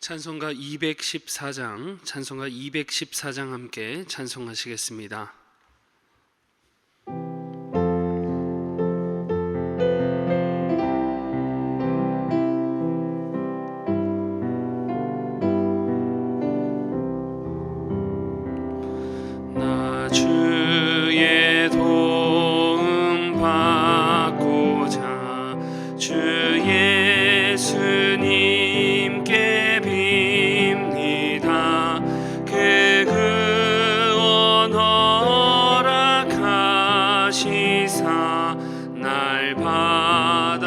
찬송가 214장 함께 찬송하시겠습니다. 나 주의 도움 받고자 주 예수님께 빕니다. 그 구원 허락하시사 날 받아주소서.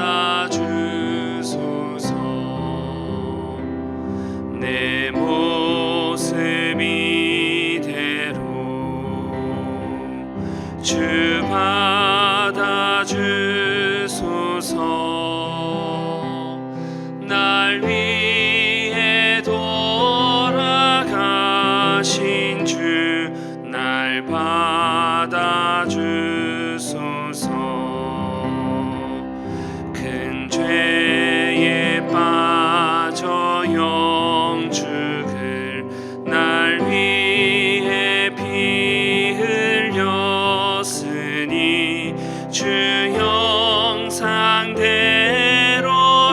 내 모습 이대로 주 받아주소서. 날 위해 돌아가신 주 날 받아주소서. 큰 죄에 빠져 영죽을 날 위해 피 흘렸으니 주 형상대로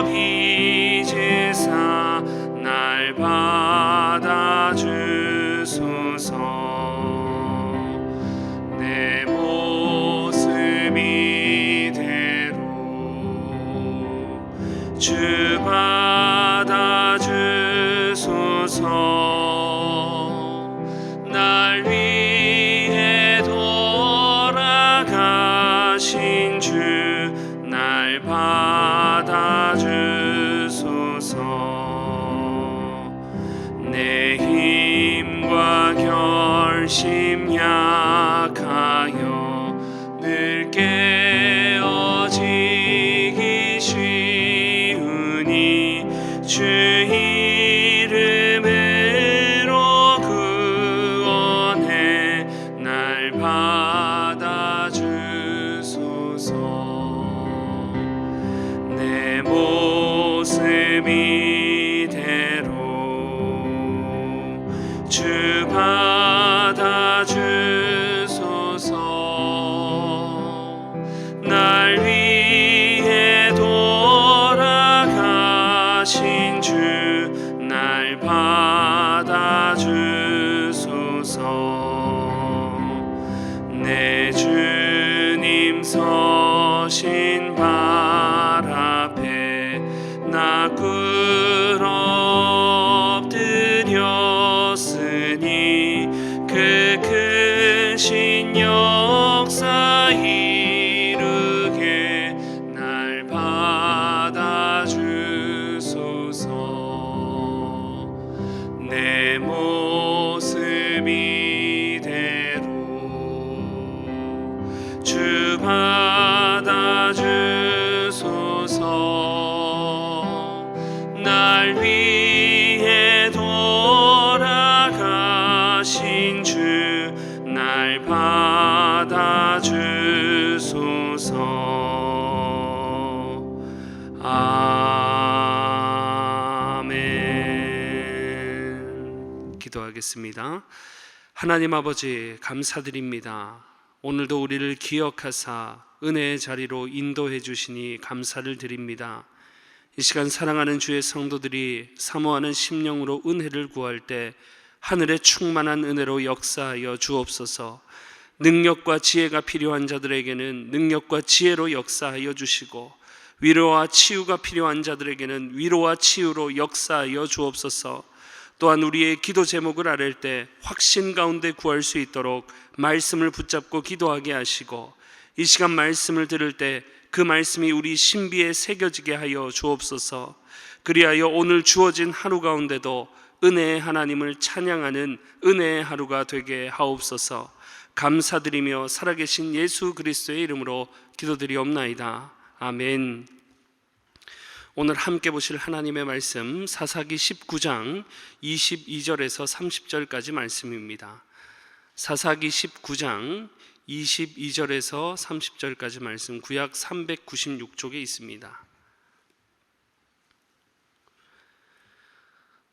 빚으사 날 받아주소서. 내 모습 이대로 주 받아주소서. 날 위해 돌아가신 주 날 받아주소서. 내 힘과 결심 약하여 늘 깨어지기 쉬우니 주 이름으로 구원해 날 받아주소서. 내 모습 이대로 주 받아주소서. 날 위해 돌아가신 주 날 받아주소서. 내 주님 서신 발 앞에 나 꿇어 엎드렸으니 그 크신 역사 이루게 날 받아주소서. 내 모습 이대로 주 받아주소서. 날 위해 돌아가신 주 날 받아주소서. 아멘. 기도하겠습니다. 하나님 아버지, 감사드립니다. 오늘도 우리를 기억하사 은혜의 자리로 인도해 주시니 감사를 드립니다. 이 시간 사랑하는 주의 성도들이 사모하는 심령으로 은혜를 구할 때 하늘의 충만한 은혜로 역사하여 주옵소서. 능력과 지혜가 필요한 자들에게는 능력과 지혜로 역사하여 주시고, 위로와 치유가 필요한 자들에게는 위로와 치유로 역사하여 주옵소서. 또한 우리의 기도 제목을 아랠 때 확신 가운데 구할 수 있도록 말씀을 붙잡고 기도하게 하시고, 이 시간 말씀을 들을 때 그 말씀이 우리 신비에 새겨지게 하여 주옵소서. 그리하여 오늘 주어진 하루 가운데도 은혜의 하나님을 찬양하는 은혜의 하루가 되게 하옵소서. 감사드리며 살아계신 예수 그리스도의 이름으로 기도드리옵나이다. 아멘. 오늘 함께 보실 하나님의 말씀 사사기 19장 22절에서 30절까지 말씀입니다. 사사기 19장 22절에서 30절까지 말씀, 구약 396쪽에 있습니다.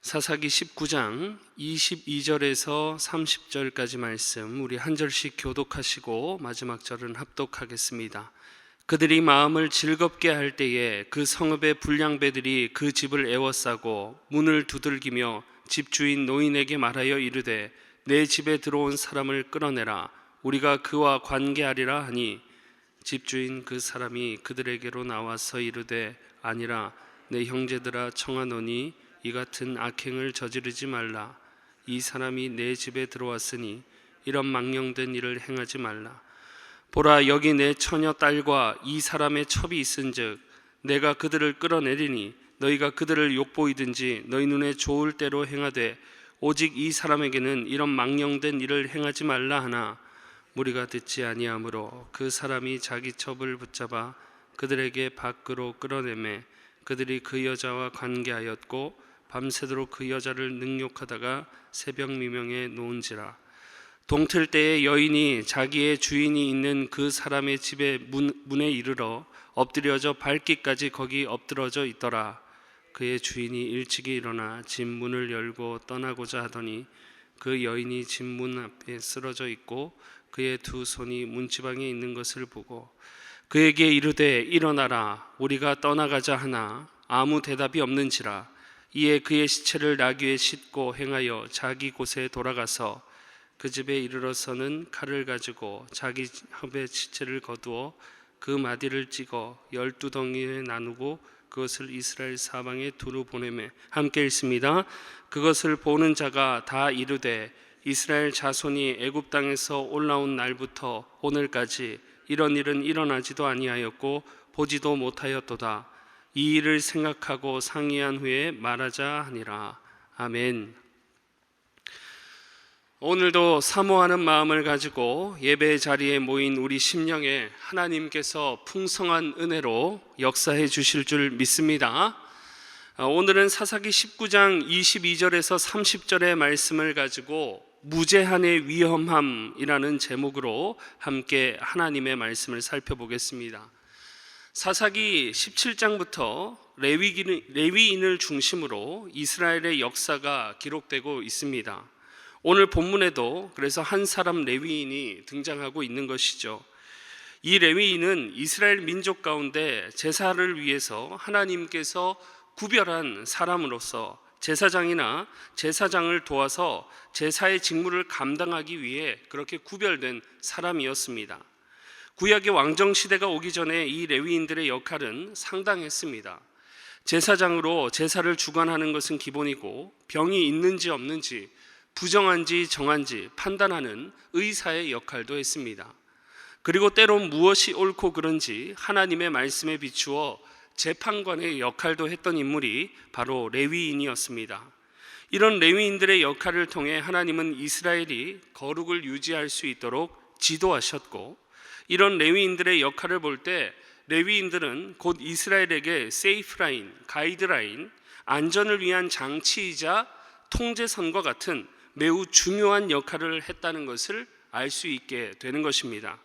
사사기 19장 22절에서 30절까지 말씀 우리 한 절씩 교독하시고 마지막 절은 합독하겠습니다. 그들이 마음을 즐겁게 할 때에 그 성읍의 불량배들이 그 집을 에워싸고 문을 두들기며 집주인 노인에게 말하여 이르되 내 집에 들어온 사람을 끌어내라 우리가 그와 관계하리라 하니 집주인 그 사람이 그들에게로 나와서 이르되 아니라 내 형제들아 청하노니 이 같은 악행을 저지르지 말라. 이 사람이 내 집에 들어왔으니 이런 망령된 일을 행하지 말라. 보라 여기 내 처녀 딸과 이 사람의 첩이 있은즉 내가 그들을 끌어내리니 너희가 그들을 욕보이든지 너희 눈에 좋을 대로 행하되 오직 이 사람에게는 이런 망령된 일을 행하지 말라 하나 무리가 듣지 아니하므로 그 사람이 자기 첩을 붙잡아 그들에게 밖으로 끌어내매 그들이 그 여자와 관계하였고 밤새도록 그 여자를 능욕하다가 새벽 미명에 놓은지라. 동틀 때에 여인이 자기의 주인이 있는 그 사람의 집의 문에 이르러 엎드려져 밟기까지 거기 엎드러져 있더라. 그의 주인이 일찍이 일어나 집 문을 열고 떠나고자 하더니 그 여인이 집 문 앞에 쓰러져 있고 그의 두 손이 문지방에 있는 것을 보고 그에게 이르되 일어나라 우리가 떠나가자 하나 아무 대답이 없는지라. 이에 그의 시체를 나귀에 싣고 행하여 자기 곳에 돌아가서 그 집에 이르러서는 칼을 가지고 자기 첩의 시체를 거두어 그 마디를 찍어 12덩이에 나누고 그것을 이스라엘 사방에 두루 보내매 함께 읽습니다. 그것을 보는 자가 다 이르되 이스라엘 자손이 애굽 땅에서 올라온 날부터 오늘까지 이런 일은 일어나지도 아니하였고 보지도 못하였도다. 이 일을 생각하고 상의한 후에 말하자 하니라. 아멘. 오늘도 사모하는 마음을 가지고 예배 자리에 모인 우리 심령에 하나님께서 풍성한 은혜로 역사해 주실 줄 믿습니다. 오늘은 사사기 19장 22절에서 30절의 말씀을 가지고 무제한의 위험함이라는 제목으로 함께 하나님의 말씀을 살펴보겠습니다. 사사기 17장부터 레위인을 중심으로 이스라엘의 역사가 기록되고 있습니다. 오늘 본문에도 그래서 한 사람 레위인이 등장하고 있는 것이죠. 이 레위인은 이스라엘 민족 가운데 제사를 위해서 하나님께서 구별한 사람으로서 제사장이나 제사장을 도와서 제사의 직무를 감당하기 위해 그렇게 구별된 사람이었습니다. 구약의 왕정시대가 오기 전에 이 레위인들의 역할은 상당했습니다. 제사장으로 제사를 주관하는 것은 기본이고 병이 있는지 없는지 부정한지 정한지 판단하는 의사의 역할도 했습니다. 그리고 때론 무엇이 옳고 그른지 하나님의 말씀에 비추어 재판관의 역할도 했던 인물이 바로 레위인이었습니다. 이런 레위인들의 역할을 통해 하나님은 이스라엘이 거룩을 유지할 수 있도록 지도하셨고 이런 레위인들의 역할을 볼 때 레위인들은 곧 이스라엘에게 세이프라인, 가이드라인, 안전을 위한 장치이자 통제선과 같은 매우 중요한 역할을 했다는 것을 알 수 있게 되는 것입니다.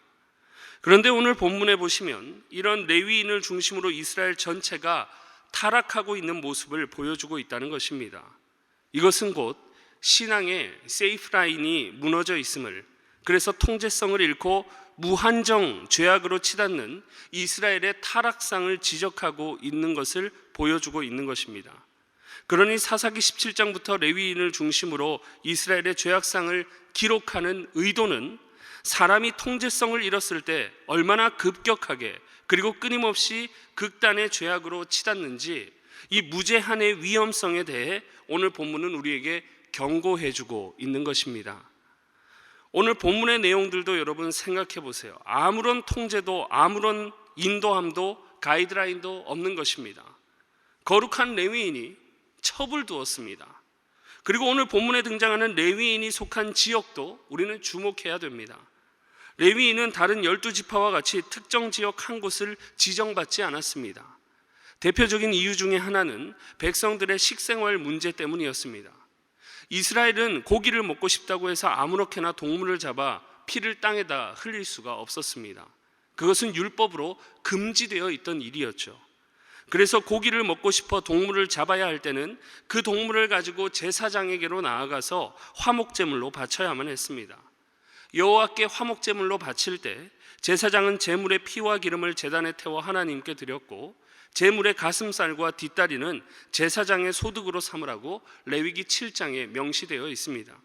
그런데 오늘 본문에 보시면 이런 레위인을 중심으로 이스라엘 전체가 타락하고 있는 모습을 보여주고 있다는 것입니다. 이것은 곧 신앙의 세이프라인이 무너져 있음을, 그래서 통제성을 잃고 무한정 죄악으로 치닫는 이스라엘의 타락상을 지적하고 있는 것을 보여주고 있는 것입니다. 그러니 사사기 17장부터 레위인을 중심으로 이스라엘의 죄악상을 기록하는 의도는 사람이 통제성을 잃었을 때 얼마나 급격하게 그리고 끊임없이 극단의 죄악으로 치닫는지 이 무제한의 위험성에 대해 오늘 본문은 우리에게 경고해주고 있는 것입니다. 오늘 본문의 내용들도 여러분 생각해 보세요. 아무런 통제도 아무런 인도함도 가이드라인도 없는 것입니다. 거룩한 레위인이 첩을 두었습니다. 그리고 오늘 본문에 등장하는 레위인이 속한 지역도 우리는 주목해야 됩니다. 레위인은 다른 12지파와 같이 특정 지역 한 곳을 지정받지 않았습니다. 대표적인 이유 중에 하나는 백성들의 식생활 문제 때문이었습니다. 이스라엘은 고기를 먹고 싶다고 해서 아무렇게나 동물을 잡아 피를 땅에다 흘릴 수가 없었습니다. 그것은 율법으로 금지되어 있던 일이었죠. 그래서 고기를 먹고 싶어 동물을 잡아야 할 때는 그 동물을 가지고 제사장에게로 나아가서 화목제물로 바쳐야만 했습니다. 여호와께 화목제물로 바칠 때 제사장은 제물의 피와 기름을 제단에 태워 하나님께 드렸고, 제물의 가슴살과 뒷다리는 제사장의 소득으로 삼으라고 레위기 7장에 명시되어 있습니다.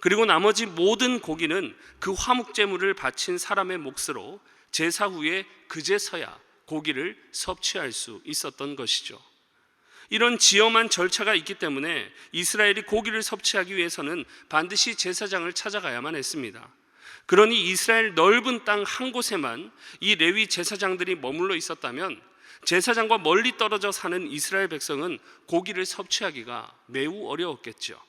그리고 나머지 모든 고기는 그 화목제물을 바친 사람의 몫으로 제사 후에 그제서야 고기를 섭취할 수 있었던 것이죠. 이런 지엄한 절차가 있기 때문에 이스라엘이 고기를 섭취하기 위해서는 반드시 제사장을 찾아가야만 했습니다. 그러니 이스라엘 넓은 땅 한 곳에만 이 레위 제사장들이 머물러 있었다면 제사장과 멀리 떨어져 사는 이스라엘 백성은 고기를 섭취하기가 매우 어려웠겠죠.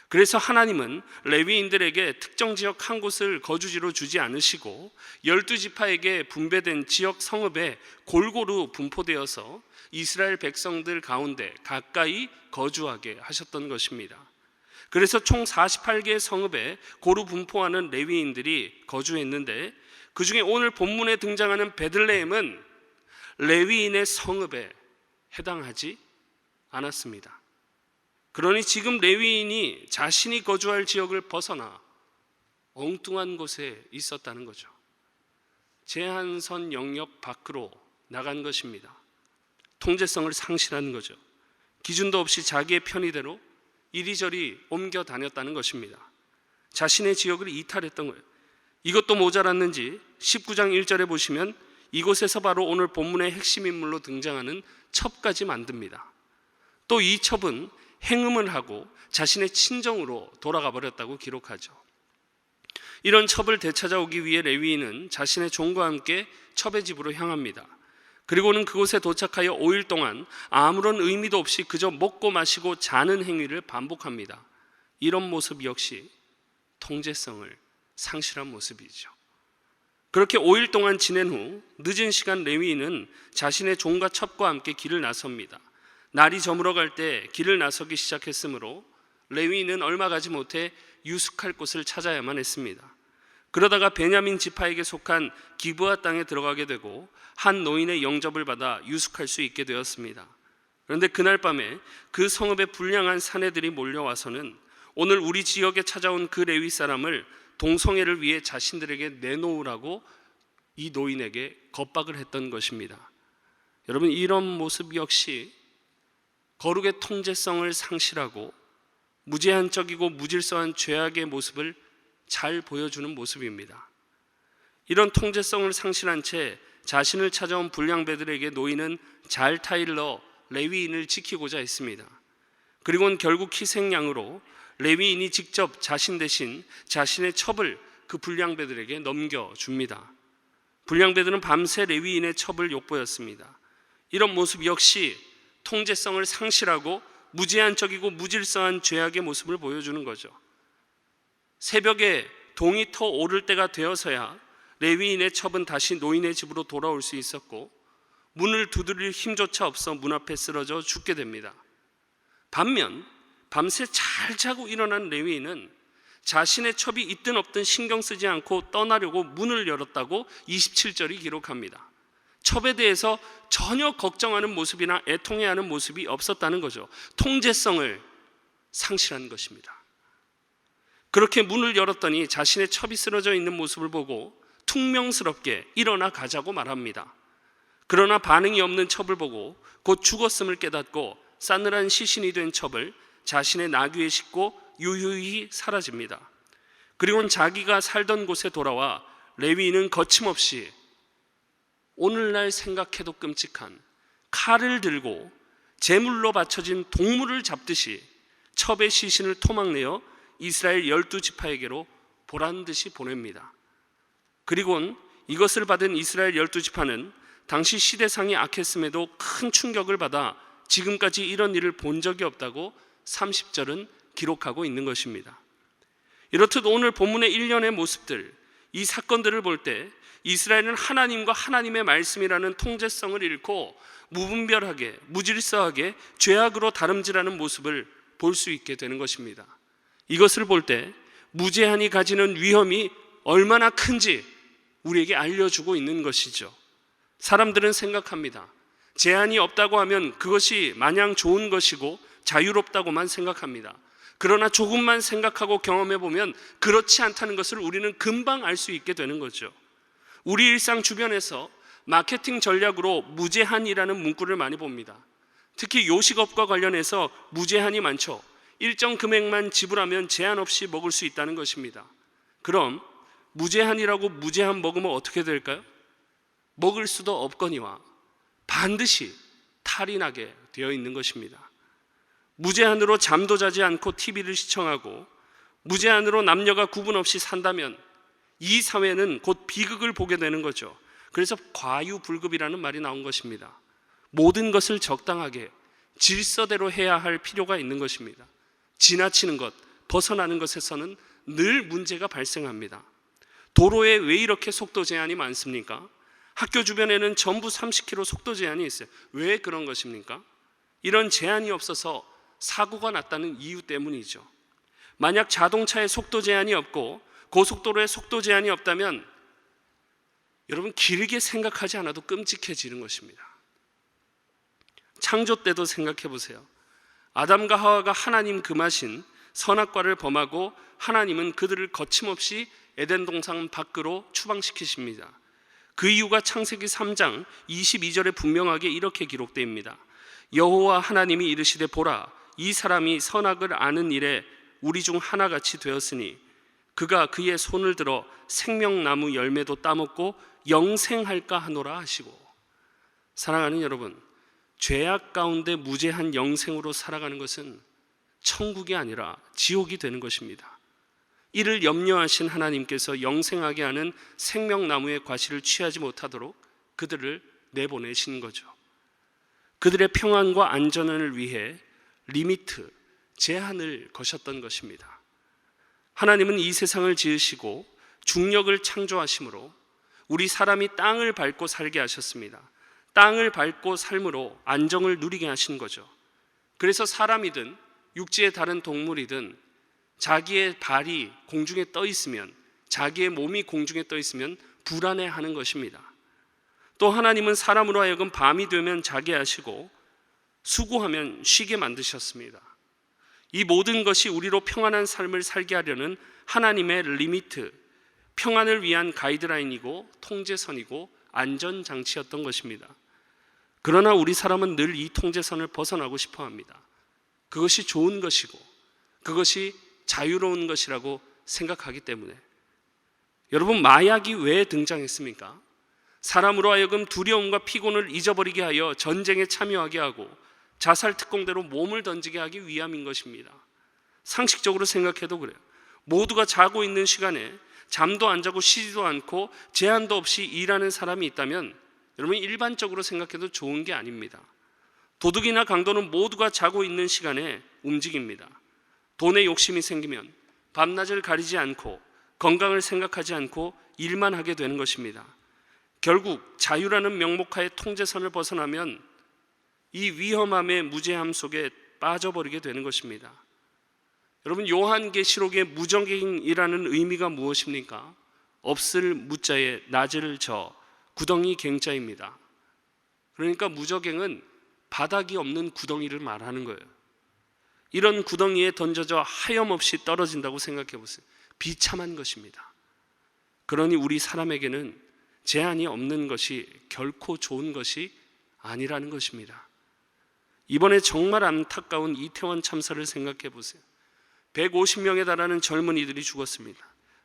그래서 하나님은 레위인들에게 특정 지역 한 곳을 거주지로 주지 않으시고 12지파에게 분배된 지역 성읍에 골고루 분포되어서 이스라엘 백성들 가운데 가까이 거주하게 하셨던 것입니다. 그래서 총 48개의 성읍에 고루 분포하는 레위인들이 거주했는데, 그 중에 오늘 본문에 등장하는 베들레헴은 레위인의 성읍에 해당하지 않았습니다. 그러니 지금 레위인이 자신이 거주할 지역을 벗어나 엉뚱한 곳에 있었다는 거죠. 제한선 영역 밖으로 나간 것입니다. 통제성을 상실한 거죠. 기준도 없이 자기의 편의대로 이리저리 옮겨 다녔다는 것입니다. 자신의 지역을 이탈했던 거예요. 이것도 모자랐는지 19장 1절에 보시면 이곳에서 바로 오늘 본문의 핵심 인물로 등장하는 첩까지 만듭니다. 또 이 첩은 행음을 하고 자신의 친정으로 돌아가 버렸다고 기록하죠. 이런 첩을 되찾아오기 위해 레위인은 자신의 종과 함께 첩의 집으로 향합니다. 그리고는 그곳에 도착하여 5일 동안 아무런 의미도 없이 그저 먹고 마시고 자는 행위를 반복합니다. 이런 모습 역시 통제성을 상실한 모습이죠. 그렇게 5일 동안 지낸 후 늦은 시간 레위인은 자신의 종과 첩과 함께 길을 나섭니다. 날이 저물어갈 때 길을 나서기 시작했으므로 레위인은 얼마 가지 못해 유숙할 곳을 찾아야만 했습니다. 그러다가 베냐민 지파에게 속한 기브아 땅에 들어가게 되고 한 노인의 영접을 받아 유숙할 수 있게 되었습니다. 그런데 그날 밤에 그 성읍에 불량한 사내들이 몰려와서는 오늘 우리 지역에 찾아온 그 레위 사람을 동성애를 위해 자신들에게 내놓으라고 이 노인에게 겁박을 했던 것입니다. 여러분, 이런 모습 역시 거룩의 통제성을 상실하고 무제한적이고 무질서한 죄악의 모습을 잘 보여주는 모습입니다. 이런 통제성을 상실한 채 자신을 찾아온 불량배들에게 노인은 잘 타일러 레위인을 지키고자 했습니다. 그리고는 결국 희생양으로 레위인이 직접 자신 대신 자신의 첩을 그 불량배들에게 넘겨줍니다. 불량배들은 밤새 레위인의 첩을 욕보였습니다. 이런 모습 역시 통제성을 상실하고 무제한적이고 무질서한 죄악의 모습을 보여주는 거죠. 새벽에 동이 터 오를 때가 되어서야 레위인의 첩은 다시 노인의 집으로 돌아올 수 있었고, 문을 두드릴 힘조차 없어 문 앞에 쓰러져 죽게 됩니다. 반면 밤새 잘 자고 일어난 레위인은 자신의 첩이 있든 없든 신경 쓰지 않고 떠나려고 문을 열었다고 27절이 기록합니다. 첩에 대해서 전혀 걱정하는 모습이나 애통해하는 모습이 없었다는 거죠. 통제성을 상실한 것입니다. 그렇게 문을 열었더니 자신의 첩이 쓰러져 있는 모습을 보고 퉁명스럽게 일어나 가자고 말합니다. 그러나 반응이 없는 첩을 보고 곧 죽었음을 깨닫고 싸늘한 시신이 된 첩을 자신의 나귀에 싣고 유유히 사라집니다. 그리고는 자기가 살던 곳에 돌아와 레위인은 거침없이 오늘날 생각해도 끔찍한 칼을 들고 제물로 바쳐진 동물을 잡듯이 첩의 시신을 토막내어 이스라엘 12지파에게로 보란듯이 보냅니다. 그리고는 이것을 받은 이스라엘 12지파는 당시 시대상이 악했음에도 큰 충격을 받아 지금까지 이런 일을 본 적이 없다고 30절은 기록하고 있는 것입니다. 이렇듯 오늘 본문의 일련의 모습들, 이 사건들을 볼 때 이스라엘은 하나님과 하나님의 말씀이라는 통제성을 잃고 무분별하게 무질서하게 죄악으로 다름질하는 모습을 볼 수 있게 되는 것입니다. 이것을 볼 때 무제한이 가지는 위험이 얼마나 큰지 우리에게 알려주고 있는 것이죠. 사람들은 생각합니다. 제한이 없다고 하면 그것이 마냥 좋은 것이고 자유롭다고만 생각합니다. 그러나 조금만 생각하고 경험해 보면 그렇지 않다는 것을 우리는 금방 알 수 있게 되는 거죠. 우리 일상 주변에서 마케팅 전략으로 무제한이라는 문구를 많이 봅니다. 특히 요식업과 관련해서 무제한이 많죠. 일정 금액만 지불하면 제한 없이 먹을 수 있다는 것입니다. 그럼 무제한이라고 무제한 먹으면 어떻게 될까요? 먹을 수도 없거니와 반드시 탈이 나게 되어 있는 것입니다. 무제한으로 잠도 자지 않고 TV를 시청하고 무제한으로 남녀가 구분 없이 산다면 이 사회는 곧 비극을 보게 되는 거죠. 그래서 과유불급이라는 말이 나온 것입니다. 모든 것을 적당하게 질서대로 해야 할 필요가 있는 것입니다. 지나치는 것, 벗어나는 것에서는 늘 문제가 발생합니다. 도로에 왜 이렇게 속도 제한이 많습니까? 학교 주변에는 전부 30km 속도 제한이 있어요. 왜 그런 것입니까? 이런 제한이 없어서 사고가 났다는 이유 때문이죠. 만약 자동차에 속도 제한이 없고 고속도로에 속도 제한이 없다면 여러분 길게 생각하지 않아도 끔찍해지는 것입니다. 창조 때도 생각해 보세요. 아담과 하와가 하나님 금하신 선악과를 범하고 하나님은 그들을 거침없이 에덴 동산 밖으로 추방시키십니다. 그 이유가 창세기 3장 22절에 분명하게 이렇게 기록됩니다. 여호와 하나님이 이르시되 보라, 이 사람이 선악을 아는 일에 우리 중 하나같이 되었으니 그가 그의 손을 들어 생명나무 열매도 따먹고 영생할까 하노라 하시고. 사랑하는 여러분, 죄악 가운데 무제한 영생으로 살아가는 것은 천국이 아니라 지옥이 되는 것입니다. 이를 염려하신 하나님께서 영생하게 하는 생명나무의 과실을 취하지 못하도록 그들을 내보내신 거죠. 그들의 평안과 안전을 위해 리미트, 제한을 거셨던 것입니다. 하나님은 이 세상을 지으시고 중력을 창조하심으로 우리 사람이 땅을 밟고 살게 하셨습니다. 땅을 밟고 삶으로 안정을 누리게 하신 거죠. 그래서 사람이든 육지의 다른 동물이든 자기의 발이 공중에 떠 있으면, 자기의 몸이 공중에 떠 있으면 불안해하는 것입니다. 또 하나님은 사람으로 하여금 밤이 되면 자게 하시고 수고하면 쉬게 만드셨습니다. 이 모든 것이 우리로 평안한 삶을 살게 하려는 하나님의 리미트, 평안을 위한 가이드라인이고 통제선이고 안전장치였던 것입니다. 그러나 우리 사람은 늘 이 통제선을 벗어나고 싶어 합니다. 그것이 좋은 것이고 그것이 자유로운 것이라고 생각하기 때문에. 여러분, 마약이 왜 등장했습니까? 사람으로 하여금 두려움과 피곤을 잊어버리게 하여 전쟁에 참여하게 하고 자살 특공대로 몸을 던지게 하기 위함인 것입니다. 상식적으로 생각해도 그래요. 모두가 자고 있는 시간에 잠도 안 자고 쉬지도 않고 제한도 없이 일하는 사람이 있다면 여러분 일반적으로 생각해도 좋은 게 아닙니다. 도둑이나 강도는 모두가 자고 있는 시간에 움직입니다. 돈에 욕심이 생기면 밤낮을 가리지 않고 건강을 생각하지 않고 일만 하게 되는 것입니다. 결국 자유라는 명목하에 통제선을 벗어나면 이 위험함의 무제함 속에 빠져버리게 되는 것입니다. 여러분, 요한계시록의 무정갱이라는 의미가 무엇입니까? 없을 무자에 낮을 저, 구덩이 갱자입니다. 그러니까 무저갱은 바닥이 없는 구덩이를 말하는 거예요. 이런 구덩이에 던져져 하염없이 떨어진다고 생각해 보세요. 비참한 것입니다. 그러니 우리 사람에게는 제한이 없는 것이 결코 좋은 것이 아니라는 것입니다. 이번에 정말 안타까운 이태원 참사를 생각해 보세요. 150명에 달하는 젊은이들이 죽었습니다.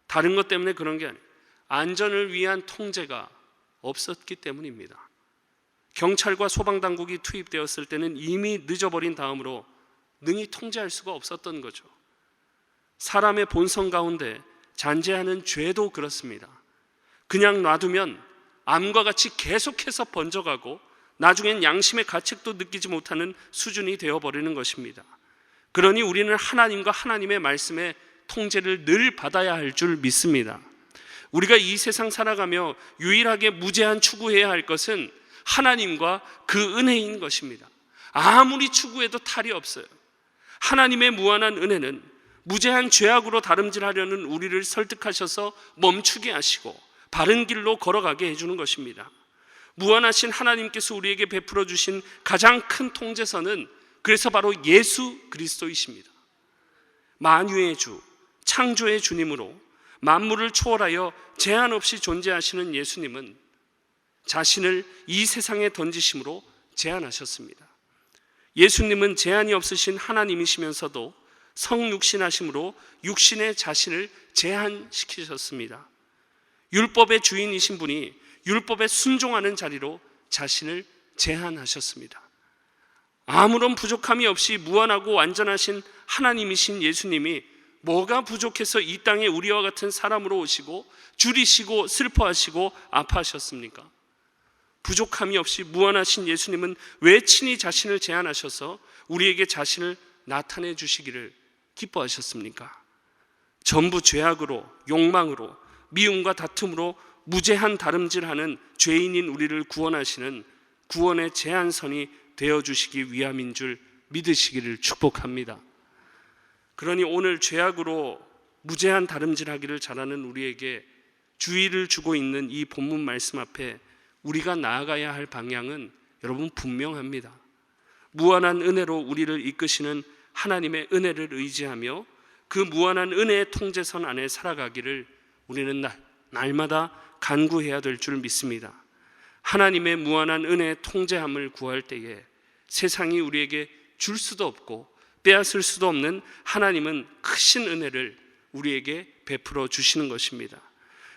다른 것 때문에 그런 게 아니에요. 안전을 위한 통제가 없었기 때문입니다. 경찰과 소방당국이 투입되었을 때는 이미 늦어버린 다음으로 능히 통제할 수가 없었던 거죠. 사람의 본성 가운데 잔재하는 죄도 그렇습니다. 그냥 놔두면 암과 같이 계속해서 번져가고 나중엔 양심의 가책도 느끼지 못하는 수준이 되어버리는 것입니다. 그러니 우리는 하나님과 하나님의 말씀의 통제를 늘 받아야 할 줄 믿습니다. 우리가 이 세상 살아가며 유일하게 무제한 추구해야 할 것은 하나님과 그 은혜인 것입니다. 아무리 추구해도 탈이 없어요. 하나님의 무한한 은혜는 무제한 죄악으로 다름질하려는 우리를 설득하셔서 멈추게 하시고 바른 길로 걸어가게 해주는 것입니다. 무한하신 하나님께서 우리에게 베풀어 주신 가장 큰 통제선은 그래서 바로 예수 그리스도이십니다. 만유의 주, 창조의 주님으로 만물을 초월하여 제한 없이 존재하시는 예수님은 자신을 이 세상에 던지심으로 제한하셨습니다. 예수님은 제한이 없으신 하나님이시면서도 성육신하심으로 육신의 자신을 제한시키셨습니다. 율법의 주인이신 분이 율법에 순종하는 자리로 자신을 제한하셨습니다. 아무런 부족함이 없이 무한하고 완전하신 하나님이신 예수님이 뭐가 부족해서 이 땅에 우리와 같은 사람으로 오시고 줄이시고 슬퍼하시고 아파하셨습니까? 부족함이 없이 무한하신 예수님은 왜 친히 자신을 제한하셔서 우리에게 자신을 나타내 주시기를 기뻐하셨습니까? 전부 죄악으로, 욕망으로, 미움과 다툼으로 무제한 다름질하는 죄인인 우리를 구원하시는 구원의 제한선이 되어주시기 위함인 줄 믿으시기를 축복합니다. 그러니 오늘 죄악으로 무제한 다름질하기를 잘하는 우리에게 주의를 주고 있는 이 본문 말씀 앞에 우리가 나아가야 할 방향은 여러분 분명합니다. 무한한 은혜로 우리를 이끄시는 하나님의 은혜를 의지하며 그 무한한 은혜의 통제선 안에 살아가기를 우리는 날마다 간구해야 될 줄 믿습니다. 하나님의 무한한 은혜의 통제함을 구할 때에 세상이 우리에게 줄 수도 없고 빼앗을 수도 없는 하나님은 크신 은혜를 우리에게 베풀어 주시는 것입니다.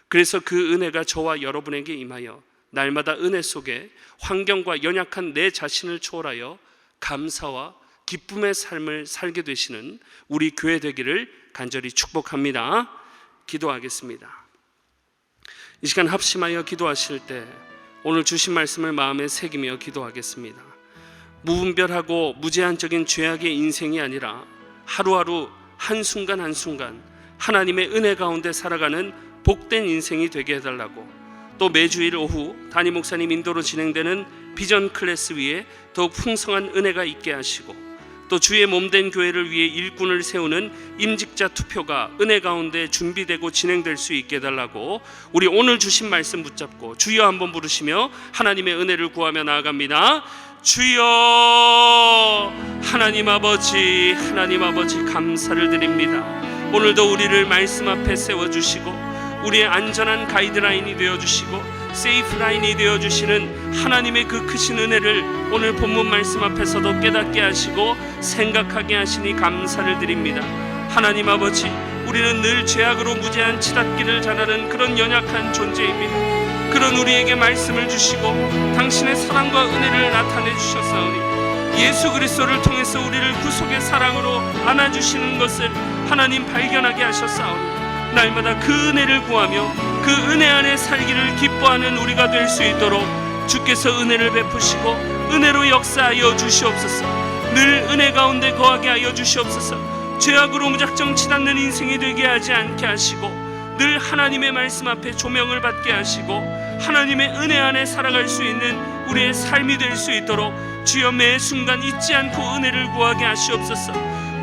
그래서 그 은혜가 저와 여러분에게 임하여 날마다 은혜 속에 환경과 연약한 내 자신을 초월하여 감사와 기쁨의 삶을 살게 되시는 우리 교회 되기를 간절히 축복합니다. 기도하겠습니다. 이 시간 합심하여 기도하실 때 오늘 주신 말씀을 마음에 새기며 기도하겠습니다. 무분별하고 무제한적인 죄악의 인생이 아니라 하루하루 한순간 한순간 하나님의 은혜 가운데 살아가는 복된 인생이 되게 해달라고, 또 매주일 오후 담임 목사님 인도로 진행되는 비전 클래스 위에 더욱 풍성한 은혜가 있게 하시고, 또 주의 몸된 교회를 위해 일꾼을 세우는 임직자 투표가 은혜 가운데 준비되고 진행될 수 있게 해달라고, 우리 오늘 주신 말씀 붙잡고 주여 한번 부르시며 하나님의 은혜를 구하며 나아갑니다. 주여, 하나님 아버지, 하나님 아버지 감사를 드립니다. 오늘도 우리를 말씀 앞에 세워주시고 우리의 안전한 가이드라인이 되어주시고 세이프 라인이 되어주시는 하나님의 그 크신 은혜를 오늘 본문 말씀 앞에서도 깨닫게 하시고 생각하게 하시니 감사를 드립니다. 하나님 아버지, 우리는 늘 죄악으로 무제한 치닫기를 잘하는 그런 연약한 존재입니다. 그런 우리에게 말씀을 주시고 당신의 사랑과 은혜를 나타내 주셨사오니 예수 그리스도를 통해서 우리를 구속의 사랑으로 안아주시는 것을 하나님 발견하게 하셨사오니 날마다 그 은혜를 구하며 그 은혜 안에 살기를 기뻐하는 우리가 될 수 있도록 주께서 은혜를 베푸시고 은혜로 역사하여 주시옵소서. 늘 은혜 가운데 거하게 하여 주시옵소서. 죄악으로 무작정 치닫는 인생이 되게 하지 않게 하시고 늘 하나님의 말씀 앞에 조명을 받게 하시고 하나님의 은혜 안에 살아갈 수 있는 우리의 삶이 될 수 있도록 주여 매 순간 잊지 않고 은혜를 구하게 하시옵소서.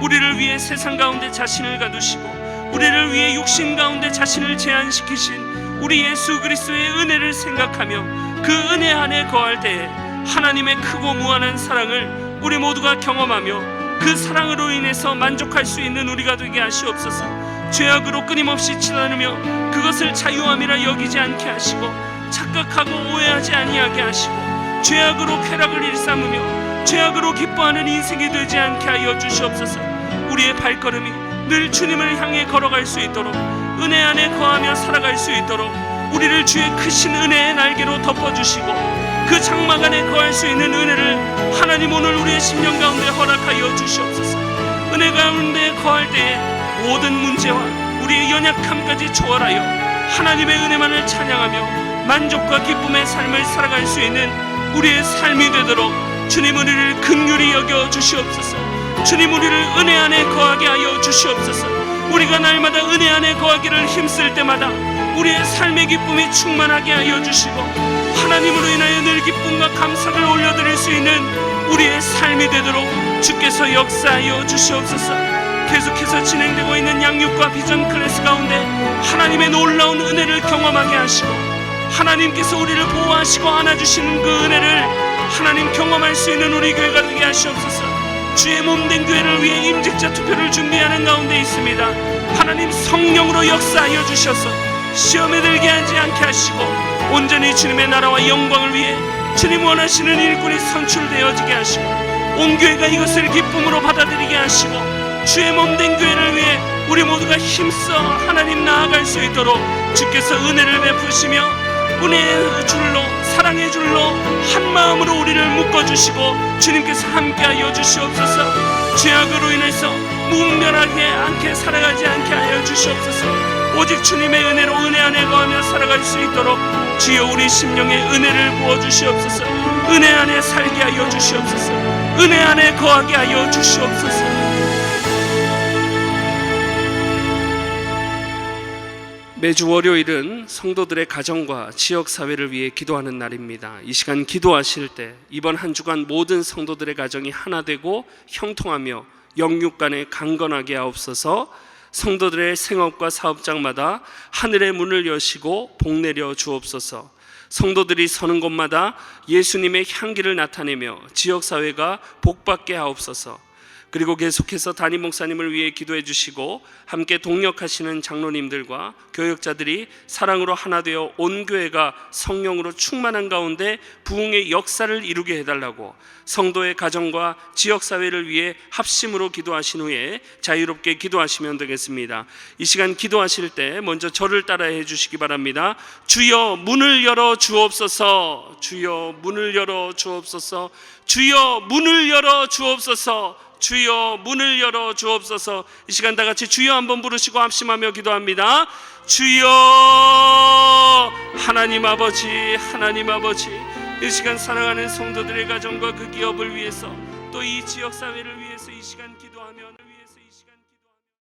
우리를 위해 세상 가운데 자신을 가두시고 우리를 위해 육신 가운데 자신을 제한시키신 우리 예수 그리스도의 은혜를 생각하며 그 은혜 안에 거할 때에 하나님의 크고 무한한 사랑을 우리 모두가 경험하며 그 사랑으로 인해서 만족할 수 있는 우리가 되게 하시옵소서. 죄악으로 끊임없이 치닫으며 그것을 자유함이라 여기지 않게 하시고 착각하고 오해하지 아니하게 하시고 죄악으로 쾌락을 일삼으며 죄악으로 기뻐하는 인생이 되지 않게 하여 주시옵소서. 우리의 발걸음이 늘 주님을 향해 걸어갈 수 있도록 은혜 안에 거하며 살아갈 수 있도록 우리를 주의 크신 은혜의 날개로 덮어주시고 그 장막 안에 거할 수 있는 은혜를 하나님 오늘 우리의 심령 가운데 허락하여 주시옵소서. 은혜 가운데 거할 때에 모든 문제와 우리의 연약함까지 초월하여 하나님의 은혜만을 찬양하며 만족과 기쁨의 삶을 살아갈 수 있는 우리의 삶이 되도록 주님 우리를 긍휼히 여겨 주시옵소서. 주님 우리를 은혜 안에 거하게 하여 주시옵소서. 우리가 날마다 은혜 안에 거하기를 힘쓸 때마다 우리의 삶의 기쁨이 충만하게 하여 주시고 하나님으로 인하여 늘 기쁨과 감사를 올려드릴 수 있는 우리의 삶이 되도록 주께서 역사하여 주시옵소서. 계속해서 진행되고 있는 양육과 비전 클래스 가운데 하나님의 놀라운 은혜를 경험하게 하시고 하나님께서 우리를 보호하시고 안아주시는 그 은혜를 하나님 경험할 수 있는 우리 교회가 되게 하시옵소서. 주의 몸된 교회를 위해 임직자 투표를 준비하는 가운데 있습니다. 하나님 성령으로 역사하여 주셔서 시험에 들게 하지 않게 하시고 온전히 주님의 나라와 영광을 위해 주님 원하시는 일꾼이 선출되어지게 하시고 온 교회가 이것을 기쁨으로 받아들이게 하시고 주의 몸된 교회를 위해 우리 모두가 힘써 하나님 나아갈 수 있도록 주께서 은혜를 베푸시며 은혜의 줄로 사랑의 줄로 한 마음으로 우리를 묶어주시고 주님께서 함께하여 주시옵소서. 죄악으로 인해서 무분별하게 않게 살아가지 않게 하여 주시옵소서. 오직 주님의 은혜로 은혜 안에 거하며 살아갈 수 있도록 주여 우리 심령에 은혜를 부어주시옵소서. 은혜 안에 살게 하여 주시옵소서. 은혜 안에 거하게 하여 주시옵소서. 매주 월요일은 성도들의 가정과 지역사회를 위해 기도하는 날입니다. 이 시간 기도하실 때 이번 한 주간 모든 성도들의 가정이 하나 되고 형통하며 영육 간에 강건하게 하옵소서. 성도들의 생업과 사업장마다 하늘의 문을 여시고 복 내려 주옵소서. 성도들이 서는 곳마다 예수님의 향기를 나타내며 지역사회가 복받게 하옵소서. 그리고 계속해서 담임 목사님을 위해 기도해 주시고 함께 동역하시는 장로님들과 교역자들이 사랑으로 하나 되어 온 교회가 성령으로 충만한 가운데 부흥의 역사를 이루게 해달라고 성도의 가정과 지역사회를 위해 합심으로 기도하신 후에 자유롭게 기도하시면 되겠습니다. 이 시간 기도하실 때 먼저 저를 따라해 주시기 바랍니다. 주여 문을 열어 주옵소서. 주여 문을 열어 주옵소서. 주여 문을 열어 주옵소서. 주여 문을 열어 주옵소서. 이 시간 다 같이 주여 한번 부르시고 합심하며 기도합니다. 주여. 하나님 아버지, 하나님 아버지, 이 시간 사랑하는 성도들의 가정과 그 기업을 위해서 또 이 지역사회를 위해서 이 시간 기도하며